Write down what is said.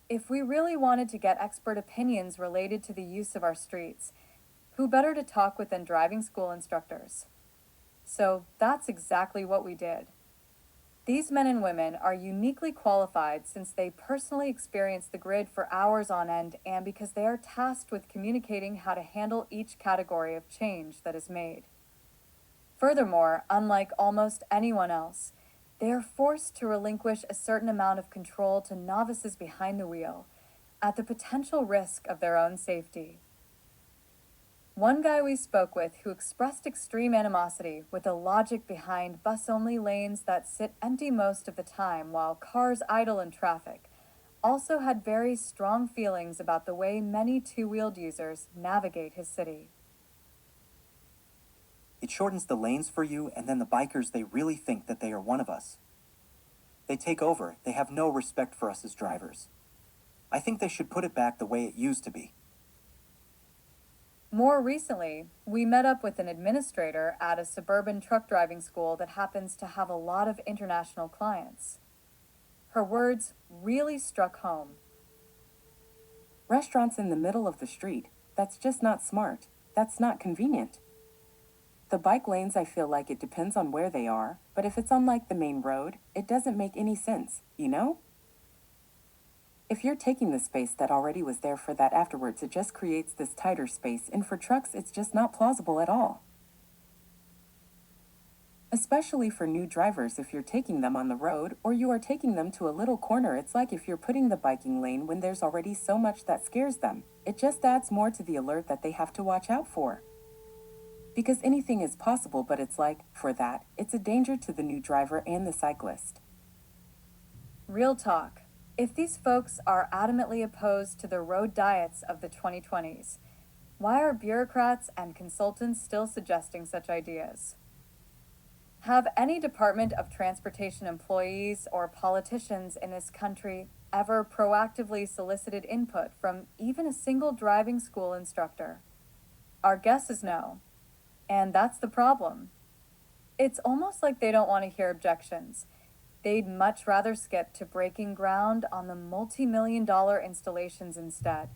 If we really wanted to get expert opinions related to the use of our streets, who better to talk with than driving school instructors? So that's exactly what we did. These men and women are uniquely qualified since they personally experience the grid for hours on end and because they are tasked with communicating how to handle each category of change that is made. Furthermore, unlike almost anyone else, they are forced to relinquish a certain amount of control to novices behind the wheel, at the potential risk of their own safety. One guy we spoke with who expressed extreme animosity with the logic behind bus-only lanes that sit empty most of the time while cars idle in traffic, also had very strong feelings about the way many two-wheeled users navigate his city. It shortens the lanes for you, and then the bikers, they really think that they are one of us. They take over. They have no respect for us as drivers. I think they should put it back the way it used to be. More recently, we met up with an administrator at a suburban truck driving school that happens to have a lot of international clients. Her words really struck home. Restaurants in the middle of the street, that's just not smart. That's not convenient. The bike lanes, I feel like it depends on where they are, but if it's on like the main road, it doesn't make any sense, you know? If you're taking the space that already was there for that afterwards, it just creates this tighter space, and for trucks, it's just not plausible at all. Especially for new drivers, if you're taking them on the road or you are taking them to a little corner, it's like if you're putting the biking lane when there's already so much that scares them. It just adds more to the alert that they have to watch out for. Because anything is possible, but it's like, for that, it's a danger to the new driver and the cyclist. Real talk. If these folks are adamantly opposed to the road diets of the 2020s, why are bureaucrats and consultants still suggesting such ideas? Have any Department of Transportation employees or politicians in this country ever proactively solicited input from even a single driving school instructor? Our guess is no. And that's the problem. It's almost like they don't want to hear objections. They'd much rather skip to breaking ground on the multi-million-dollar installations instead.